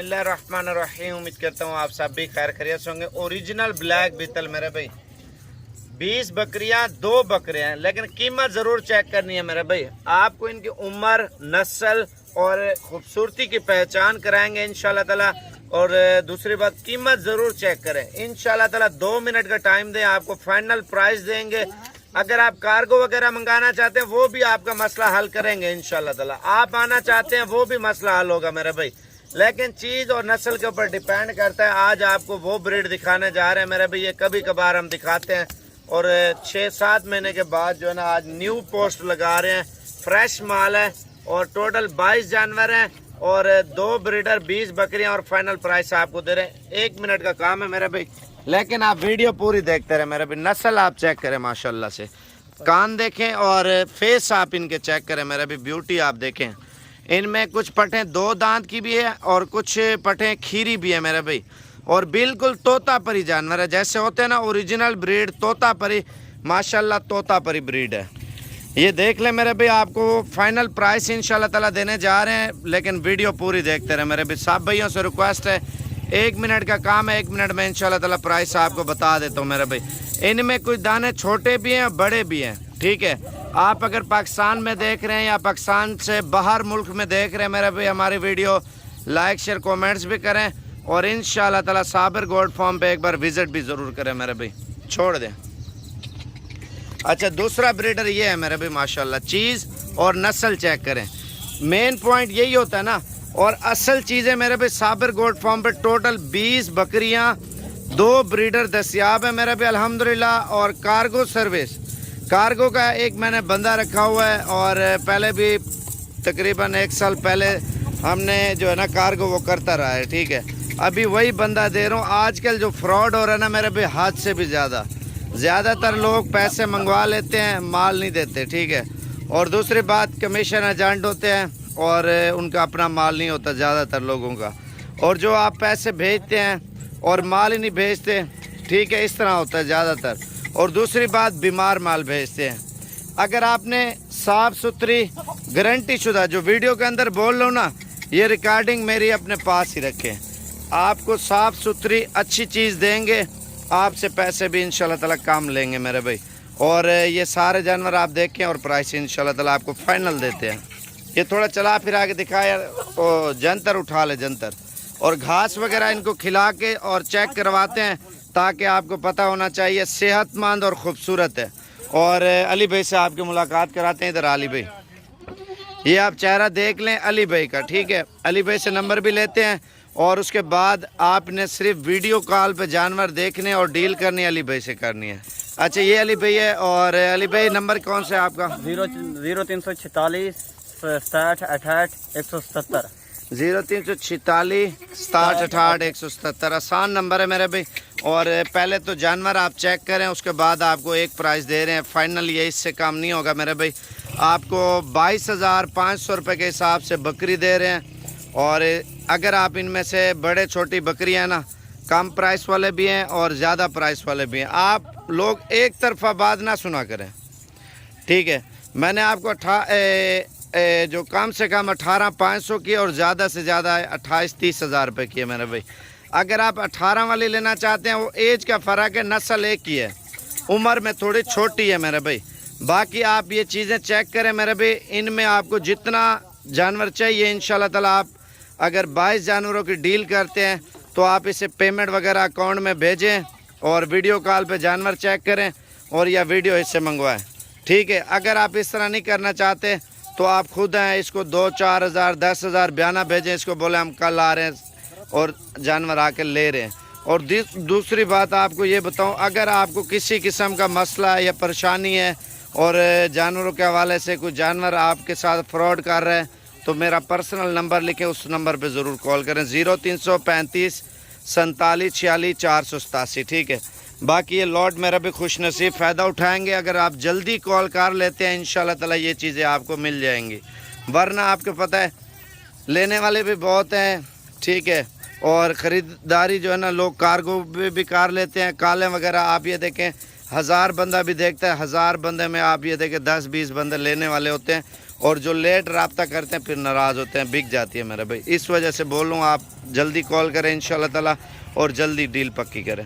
बिस्मिल्लाहिर्रहमानिर्रहीम। उम्मीद करता हूँ आप सब भी खैर खैरियत होंगे। ओरिजिनल ब्लैक बीतल मेरे भाई 20 बकरियां, 2 बकरे हैं, लेकिन कीमत ज़रूर चेक करनी है मेरे भाई। आपको इनकी उम्र, नस्ल और खूबसूरती की पहचान कराएंगे इंशाल्लाह ताला। और दूसरी बात, कीमत ज़रूर चेक करें इंशाल्लाह ताला। 2 मिनट का टाइम दें, आपको फाइनल प्राइस देंगे। अगर आप कार्गो वगैरह मंगाना चाहते हैं वो भी आपका मसला हल करेंगे इंशाल्लाह ताला। आप आना चाहते हैं वो भी मसला हल होगा मेरे भाई, लेकिन चीज़ और नस्ल के ऊपर डिपेंड करता है। आज आपको वो ब्रीड दिखाने जा रहे हैं मेरे भाई। ये कभी कभार हम दिखाते हैं और 6-7 महीने के बाद जो है ना आज न्यू पोस्ट लगा रहे हैं। फ्रेश माल है और टोटल 22 जानवर हैं और 2 ब्रीडर, 20 बकरियां और फाइनल प्राइस आपको दे रहे हैं। 1 मिनट का काम है मेरे भाई, लेकिन आप वीडियो पूरी देखते रहे मेरे भाई। नस्ल आप चेक करें माशाल्लाह से, कान देखें और फेस आप इनके चेक करें मेरे भाई। ब्यूटी आप देखें, इनमें कुछ पटें 2 दांत की भी है और कुछ पटें खीरी भी है मेरे भाई। और बिल्कुल तोता परी जानवर है, जैसे होते हैं ना ओरिजिनल ब्रीड तोता परी, माशाल्लाह तोता परी ब्रीड है। ये देख ले मेरे भाई, आपको फाइनल प्राइस इंशाल्लाह ताला देने जा रहे हैं, लेकिन वीडियो पूरी देखते रहे मेरे भाई। सब भाइयों से रिक्वेस्ट है, 1 मिनट का काम है, 1 मिनट में इंशाल्लाह ताला प्राइस आपको बता देता हूँ मेरे भाई। इनमें कुछ दाने छोटे भी हैं, बड़े भी हैं, ठीक है। आप अगर पाकिस्तान में देख रहे हैं या पाकिस्तान से बाहर मुल्क में देख रहे हैं मेरे भाई, हमारी वीडियो लाइक शेयर कमेंट्स भी करें और इंशाल्लाह ताला साबिर गोल्ड फार्म पे एक बार विजिट भी ज़रूर करें मेरे भाई, छोड़ दें। अच्छा, दूसरा ब्रीडर ये है मेरे भाई, माशाल्लाह चीज़ और नस्ल चेक करें। मेन पॉइंट यही होता है ना। और असल चीज़ें मेरे भाई, साबिर गोल्ड फार्म पे टोटल 20 बकरियाँ, 2 ब्रीडर दस्तियाब है मेरे भाई अल्हम्दुलिल्लाह। और कार्गो सर्विस, कार्गो का एक मैंने बंदा रखा हुआ है और पहले भी तकरीबन 1 साल पहले हमने जो है ना कार्गो वो करता रहा है, ठीक है। अभी वही बंदा दे रहा हूँ। आजकल जो फ्रॉड हो रहा है ना मेरे भाई, हाथ से भी ज़्यादातर लोग पैसे मंगवा लेते हैं, माल नहीं देते, ठीक है। और दूसरी बात, कमीशन एजेंट होते हैं और उनका अपना माल नहीं होता ज़्यादातर लोगों का। और जो आप पैसे भेजते हैं और माल ही नहीं भेजते, ठीक है, इस तरह होता है ज़्यादातर। और दूसरी बात, बीमार माल भेजते हैं। अगर आपने साफ़ सुथरी गारंटी शुदा, जो वीडियो के अंदर बोल लो ना, ये रिकॉर्डिंग मेरी अपने पास ही रखें। आपको साफ़ सुथरी अच्छी चीज़ देंगे, आपसे पैसे भी इंशाल्लाह ताला काम लेंगे मेरे भाई। और ये सारे जानवर आप देखें और प्राइस इंशाल्लाह ताला आपको फाइनल देते हैं। ये थोड़ा चला फिरा के दिखाया तो जंतर उठा ले जंतर, और घास वगैरह इनको खिला के और चेक करवाते हैं ताकि आपको पता होना चाहिए सेहतमंद और ख़ूबसूरत है। और अली भाई से आपकी मुलाकात कराते हैं। इधर अली भाई, ये आप चेहरा देख लें अली भाई का, ठीक है। अली भाई से नंबर भी लेते हैं और उसके बाद आपने सिर्फ वीडियो कॉल पे जानवर देखने और डील करनी अली भाई से करनी है। अच्छा, ये अली भाई है। और अली भाई नंबर कौन सा है आपका? 0346 67 68 177 0346 67 68 177 आसान नंबर है मेरे भाई। और पहले तो जानवर आप चेक करें, उसके बाद आपको एक प्राइस दे रहे हैं फाइनल, ये इससे कम नहीं होगा मेरे भाई। आपको 22,500 रुपये के हिसाब से बकरी दे रहे हैं। और अगर आप इनमें से बड़े छोटी बकरियां ना, कम प्राइस वाले भी हैं और ज़्यादा प्राइस वाले भी हैं। आप लोग एक तरफा बात ना सुना करें, ठीक है। मैंने आपको जो कम से कम 18,500 की और ज़्यादा से ज़्यादा 28-30 हज़ार रुपये की है मेरे भाई। अगर आप 18 वाली लेना चाहते हैं, वो एज का फ़र्क है, नस्ल एक ही है, उम्र में थोड़ी छोटी है मेरे भाई। बाकी आप ये चीज़ें चेक करें मेरे भाई। इनमें आपको जितना जानवर चाहिए इंशाल्लाह ताला, आप अगर 22 जानवरों की डील करते हैं तो आप इसे पेमेंट वगैरह अकाउंट में भेजें और वीडियो कॉल पे जानवर चेक करें और या वीडियो इससे मंगवाएं, ठीक है। अगर आप इस तरह नहीं करना चाहते तो आप खुद हैं, इसको 2-4 हज़ार 10 हज़ार बयाना भेजें, इसको बोले हम कल आ रहे हैं और जानवर आके ले रहे हैं। और दूसरी बात आपको ये बताऊं, अगर आपको किसी किस्म का मसला या परेशानी है और जानवरों के हवाले से कोई जानवर आपके साथ फ्रॉड कर रहे हैं, तो मेरा पर्सनल नंबर लिखें, उस नंबर पे ज़रूर कॉल करें, 0335 47 46 487, ठीक है। बाकी ये लॉट मेरा भी खुश नसीब फ़ायदा उठाएंगे। अगर आप जल्दी कॉल कर लेते हैं इंशाल्लाह ताला ये चीज़ें आपको मिल जाएंगी, वरना आपको पता है लेने वाले भी बहुत हैं, ठीक है। और ख़रीदारी जो है ना, लोग कार्गो भी कर लेते हैं, कालें वगैरह। आप ये देखें 1000 बंदा भी देखता है, 1000 बंदे में आप ये देखें 10-20 बंदे लेने वाले होते हैं اور جو لیٹ رابطہ کرتے ہیں پھر ناراض ہوتے ہیں، بک جاتی ہے میرے بھائی، اس وجہ سے بول رہا ہوں آپ جلدی کال کریں انشاءاللہ تعالی اور جلدی ڈیل پکی کریں۔